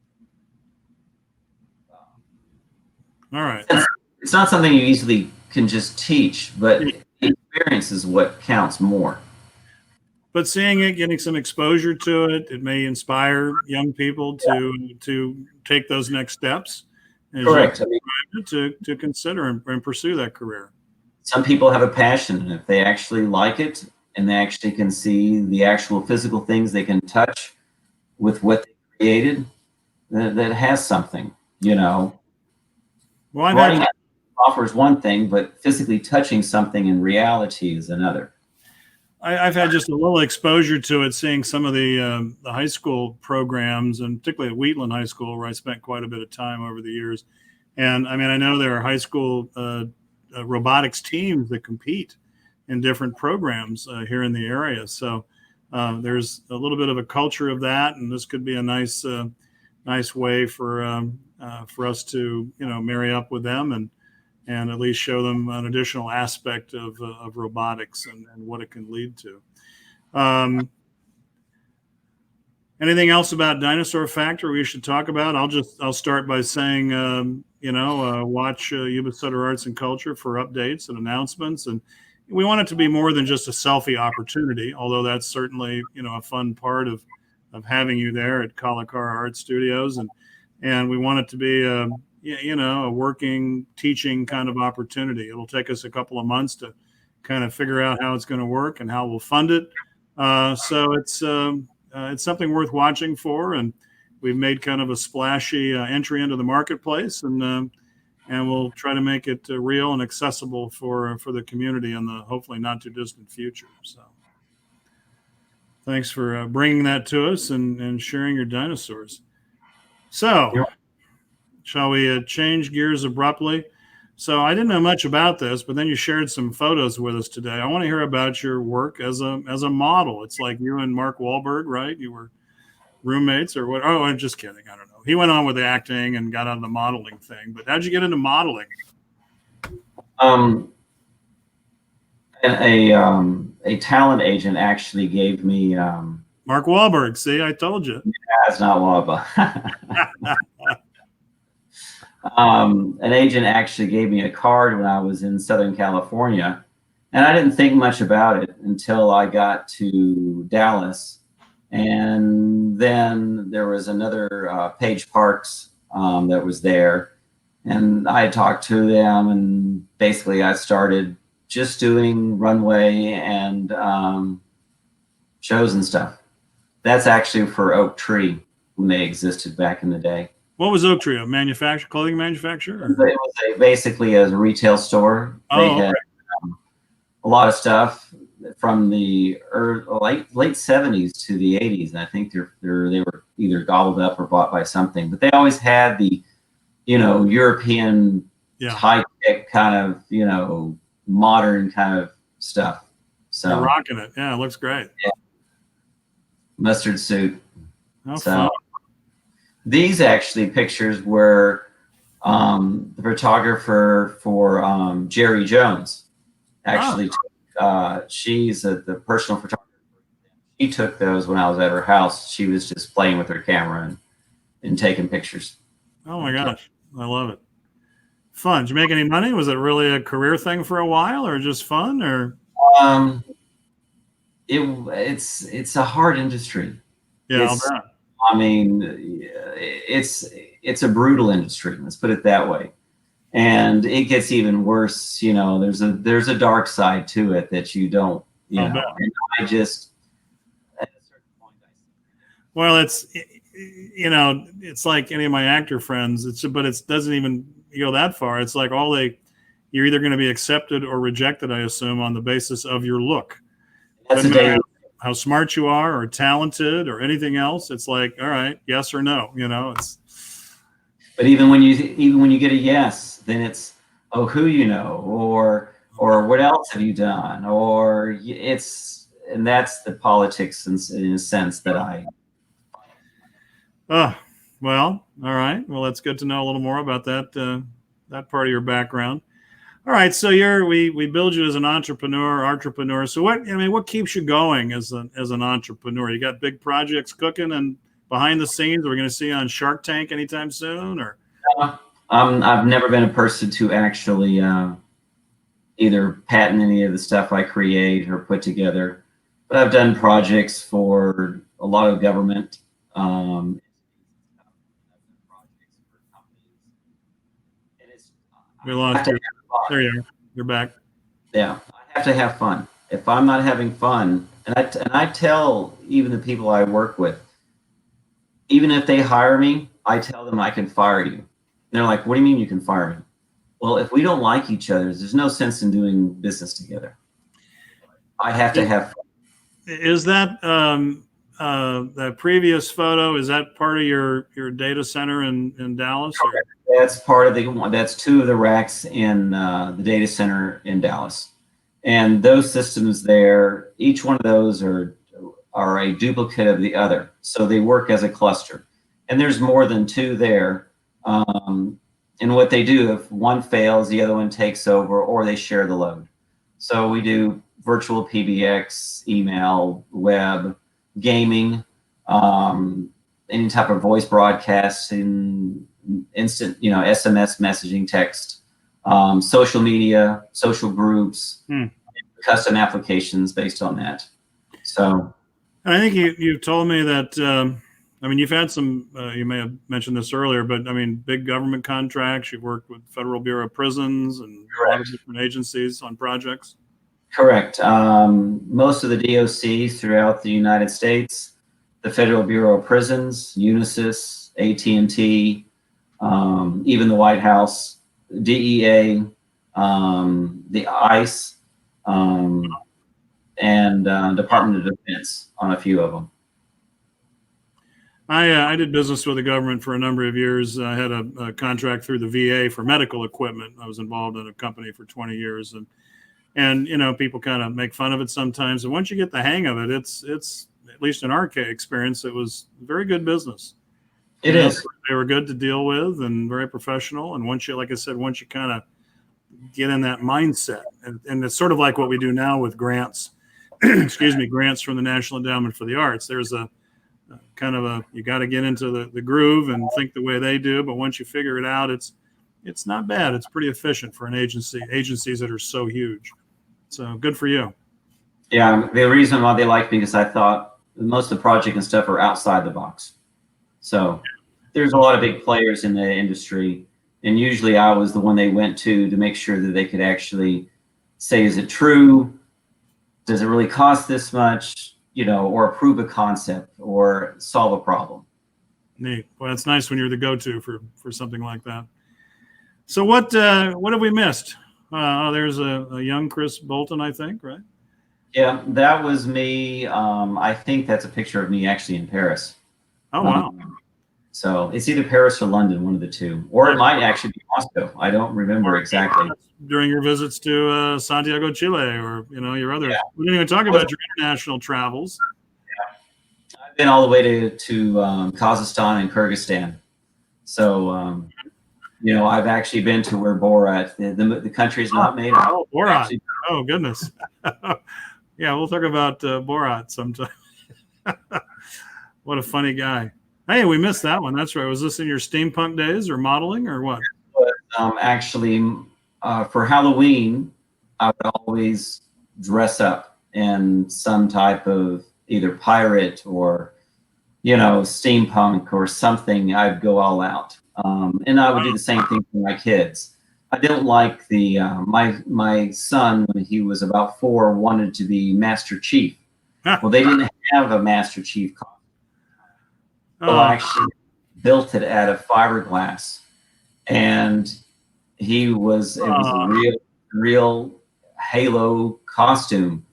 All right. It's not something you easily can just teach, but the experience is what counts more. But seeing it, getting some exposure to it, it may inspire young people to take those next steps. Correct. To consider and pursue that career. Some people have a passion, and if they actually like it and they actually can see the actual physical things they can touch with what they created, that has something, Writing offers one thing, but physically touching something in reality is another. I've had just a little exposure to it, seeing some of the high school programs, and particularly at Wheatland High School, where I spent quite a bit of time over the years. And I mean, I know there are high school robotics teams that compete in different programs here in the area. So there's a little bit of a culture of that, and this could be a nice way for us to marry up with them and at least show them an additional aspect of robotics and what it can lead to. Anything else about Dinosaur Factory we should talk about? I'll start by saying, watch Yuba Sutter Arts and Culture for updates and announcements. And we want it to be more than just a selfie opportunity, although that's certainly, a fun part of having you there at Kalakara Art Studios. And we want it to be, a working, teaching kind of opportunity. It'll take us a couple of months to kind of figure out how it's going to work and how we'll fund it. So it's something worth watching for. And we've made kind of a splashy entry into the marketplace, and we'll try to make it real and accessible for the community in the hopefully not too distant future. So thanks for bringing that to us and sharing your dinosaurs. So shall we change gears abruptly? So I didn't know much about this, but then you shared some photos with us today. I want to hear about your work as a model. It's like you and Mark Wahlberg, right? You were roommates or what? Oh, I'm just kidding. I don't know. He went on with the acting and got out of the modeling thing. But how'd you get into modeling? A talent agent actually gave me Mark Wahlberg. See, I told you. That's not Waba. An agent actually gave me a card when I was in Southern California, and I didn't think much about it until I got to Dallas. And then there was another Page Parks that was there, and I talked to them, and basically I started just doing runway and shows and stuff. That's actually for Oak Tree when they existed back in the day. What was Oak Tree? A clothing manufacturer? It was basically a retail store. They had a lot of stuff from the late 70s to the 80s, and I think they were either gobbled up or bought by something. But they always had the, European high-tech kind of, modern kind of stuff. So you're rocking it. Yeah, it looks great. Yeah. Mustard suit. How fun. These actually pictures were the photographer for Jerry Jones. Actually, she's the personal photographer. She took those when I was at her house. She was just playing with her camera and taking pictures. Oh my gosh, I love it. Fun. Did you make any money? Was it really a career thing for a while, or just fun? Or it's a hard industry. Yeah, I'll bet. I mean, it's a brutal industry. Let's put it that way. And it gets even worse. There's a dark side to it that you don't. And I just at a certain point. Well, it's like any of my actor friends. But it doesn't even go that far. It's like you're either going to be accepted or rejected, I assume, on the basis of your look. That's a day. How smart you are or talented or anything else. It's like, all right, yes or no, But even when you get a yes, then it's, oh, who or what else have you done? And that's the politics in a sense that I. Oh, well, all right. Well, that's good to know a little more about that part of your background. All right, so we build you as an entrepreneur. So what keeps you going as an entrepreneur? You got big projects cooking and behind the scenes. Are we going to see you on Shark Tank anytime soon? Or I've never been a person to actually either patent any of the stuff I create or put together, but I've done projects for a lot of government. We lost you. There you are. You're back. Yeah, I have to have fun. If I'm not having fun, and I tell even the people I work with, even if they hire me, I tell them I can fire you. And they're like, "What do you mean you can fire me?" Well, if we don't like each other, there's no sense in doing business together. I have to have fun. Is that that previous photo? Is that part of your data center in Dallas? Or? That's part of that's two of the racks in the data center in Dallas, and those systems there, each one of those are a duplicate of the other, so they work as a cluster. And there's more than two there. And what they do, if one fails, the other one takes over, or they share the load. So we do virtual PBX, email, web, gaming, any type of voice broadcasting, instant, SMS messaging, text, social media, social groups, custom applications based on that. So I think you've told me that, I mean, you've had some, you may have mentioned this earlier, but I mean, big government contracts. You've worked with Federal Bureau of Prisons and a lot of different agencies on projects. Correct. Most of the DOC throughout the United States, the Federal Bureau of Prisons, Unisys, AT&T, even the White House, DEA, the ICE, and Department of Defense on a few of them. I did business with the government for a number of years. I had a contract through the VA for medical equipment. I was involved in a company for 20 years, and people kind of make fun of it sometimes. And once you get the hang of it, it's at least in our experience, it was very good business. It is. They were good to deal with and very professional. And once you, like I said, once you kind of get in that mindset, and it's sort of like what we do now with grants, excuse me, grants from the National Endowment for the Arts. There's a kind of you got to get into the groove and think the way they do. But once you figure it out, it's not bad. It's pretty efficient for agencies that are so huge. So good for you. Yeah, the reason why they liked me because I thought most of the project and stuff are outside the box. So there's a lot of big players in the industry, and usually I was the one they went to make sure that they could actually say, is it true? Does it really cost this much? Or approve a concept or solve a problem. Neat. Well, it's nice when you're the go-to for something like that. So what have we missed? There's a young Chris Bolton, I think, right? Yeah, that was me. I think that's a picture of me actually in Paris. Oh, wow. So it's either Paris or London, one of the two. Or it might actually be Moscow. I don't remember exactly. During your visits to Santiago, Chile, or, your other, we didn't even talk about your international travels. Yeah. I've been all the way to Kazakhstan and Kyrgyzstan. So, I've actually been to where Borat, the country is not made up. Oh, Borat. Oh, goodness. Yeah, we'll talk about Borat sometime. What a funny guy. Hey, we missed that one. That's right. Was this in your steampunk days or modeling or what? Actually, for Halloween, I would always dress up in some type of either pirate or, steampunk or something. I'd go all out. And I would do the same thing for my kids. I didn't like my son, when he was about 4, wanted to be Master Chief. Well, they didn't have a Master Chief costume. So I actually built it out of fiberglass, and it was a real Halo costume.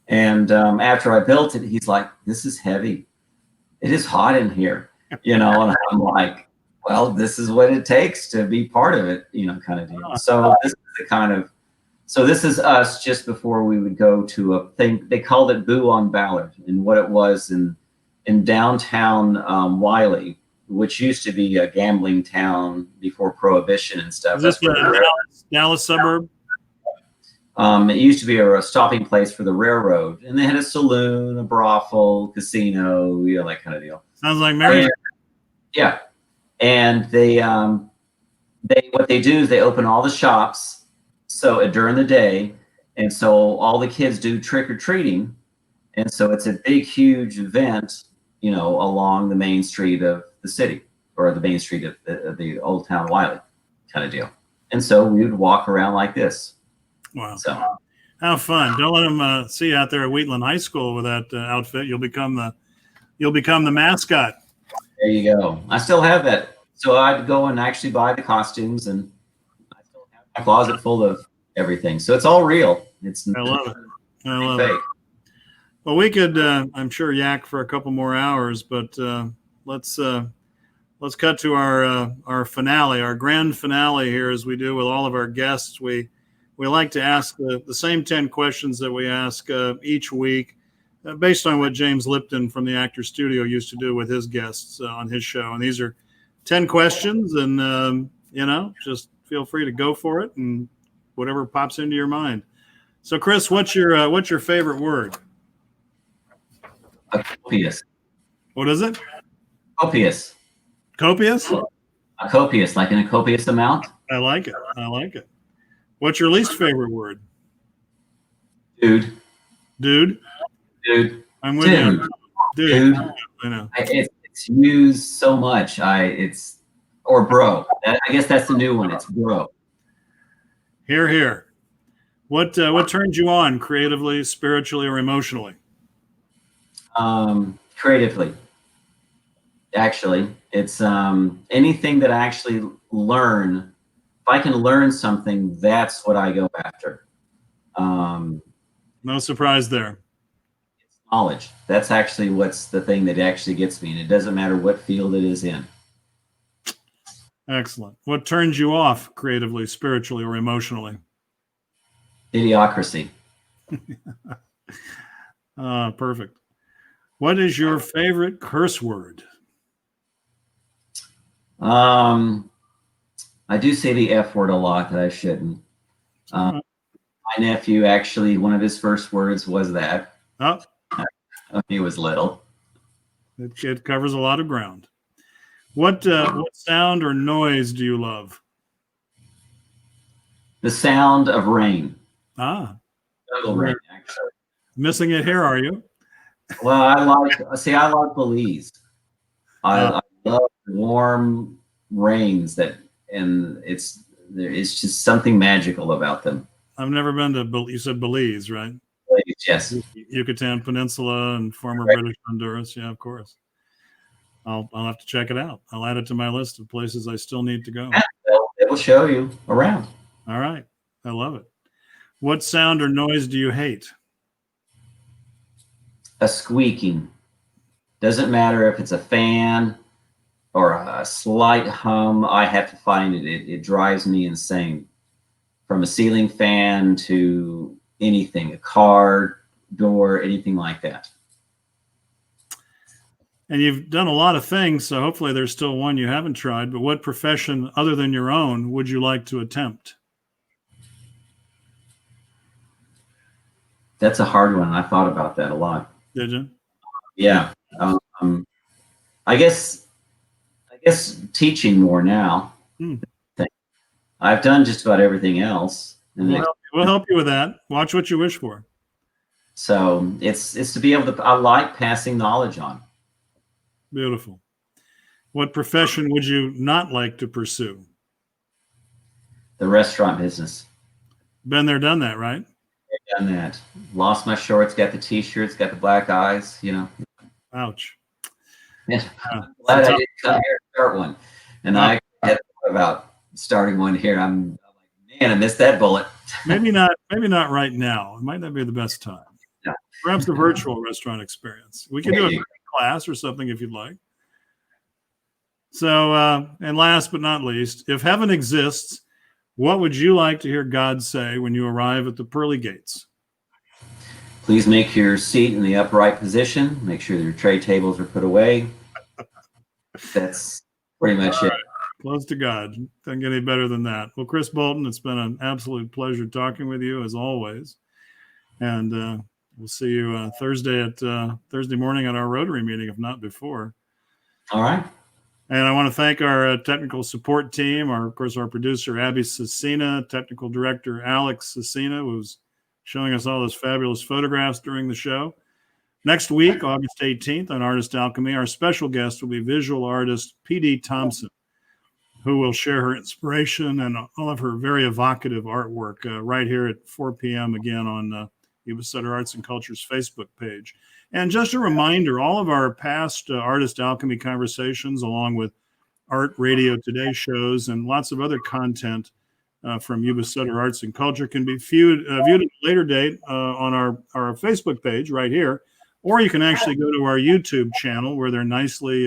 And after I built it, he's like, "This is heavy. It is hot in here," And I'm like, "Well, this is what it takes to be part of it," kind of deal. So this is this is us just before we would go to a thing. They called it Boo on Ballard, and what it was in downtown Wiley, which used to be a gambling town before Prohibition and stuff. Is this the Dallas suburb? It used to be a stopping place for the railroad, and they had a saloon, a brothel, casino, that kind of deal. Sounds like marriage. Yeah, and they what they do is they open all the shops during the day, and so all the kids do trick or treating, and so it's a big, huge event, along the main street of the city, or the main street of the old town Wiley kind of deal. And so we would walk around like this. Wow. So how fun. Don't let them see you out there at Wheatland High School with that outfit. You'll become the mascot. There you go. I still have that. So I'd go and actually buy the costumes, and I still have my closet full of everything. So it's all real. I love it. I love it. Well, we could, I'm sure, yak for a couple more hours, but let's cut to our finale, our grand finale here, as we do with all of our guests. We like to ask the same 10 questions that we ask each week, based on what James Lipton from the Actors Studio used to do with his guests on his show. And these are 10 questions, and just feel free to go for it and whatever pops into your mind. So, Chris, what's your favorite word? Copious. What is it? Copious. Copious? A copious, like in a copious amount. I like it. I like it. What's your least favorite word? Dude. Dude. Dude. I'm with Dude. you. Dude. Dude. I know. It's used so much. Or bro. I guess that's the new one. It's bro. Here, here. What turns you on creatively, spiritually, or emotionally? Creatively. Actually, it's anything that I actually learn. If I can learn something, that's what I go after. No surprise there. Knowledge. That's actually what's the thing that actually gets me, and it doesn't matter what field it is in. Excellent. What turns you off creatively, spiritually, or emotionally? Idiocracy. Perfect. What is your favorite curse word? I do say the F word a lot that I shouldn't. My nephew, actually, one of his first words was that. Oh, When he was little. it covers a lot of ground. What sound or noise do you love? The sound of rain. Ah, Rain, actually. missing it here, are you? Well, I like Belize. I love warm rains and it's just something magical about them. I've never been to, you said Belize, right? Yes. Yucatan Peninsula and former Right. British Honduras. Yeah, of course. I'll have to check it out. I'll add it to my list of places I still need to go. Yeah, it will show you around. All right. I love it. What sound or noise do you hate? A squeaking. Doesn't matter if it's a fan or a slight hum. I have to find it. It drives me insane. From a ceiling fan to anything, a car door, anything like that. And you've done a lot of things, so hopefully there's still one you haven't tried. But what profession other than your own would you like to attempt? That's a hard one. I thought about that a lot. Did you? Yeah. I guess teaching more now. I've done just about everything else. We'll help you with that. Watch what you wish for. So it's to be able to. I like passing knowledge on. Beautiful. What profession would you not like to pursue? The restaurant business. Been there, done that, right? Done that. Lost my shorts. Got the t-shirts. Got the black eyes. You know. Ouch. Yeah. I'm glad I didn't come here and start one. And I had thought about starting one here. I'm like, man, I missed that bullet. Maybe not right now. It might not be the best time. No. Perhaps the virtual restaurant experience. We can do a class or something if you'd like. So, and last but not least, if heaven exists, what would you like to hear God say when you arrive at the pearly gates? Please make your seat in the upright position. Make sure your tray tables are put away. That's pretty much it. Close to God. Doesn't get any better than that. Well, Chris Bolton, it's been an absolute pleasure talking with you as always. And we'll see you Thursday morning at our Rotary meeting, if not before. All right. And I want to thank our technical support team, of course, our producer, Abby Cecina, technical director, Alex Cecina, who's showing us all those fabulous photographs during the show. Next week, August 18th, on Artist Alchemy, our special guest will be visual artist P.D. Thompson, who will share her inspiration and all of her very evocative artwork right here at 4 p.m. again on YubaSutterArts&Culture's Facebook page. And just a reminder, all of our past Artist Alchemy conversations, along with Art Radio Today shows and lots of other content from Yuba Sutter Arts and Culture can be viewed at a later date on our Facebook page right here. Or you can actually go to our YouTube channel where they're nicely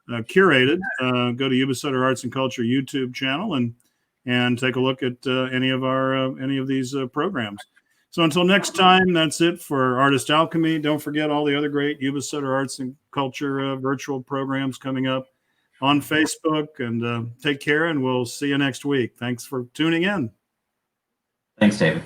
curated. Go to Yuba Sutter Arts and Culture YouTube channel and take a look at any of these programs. So until next time, that's it for Artist Alchemy. Don't forget all the other great Yuba Sutter Arts and Culture virtual programs coming up on Facebook. And take care, and we'll see you next week. Thanks for tuning in. Thanks, David.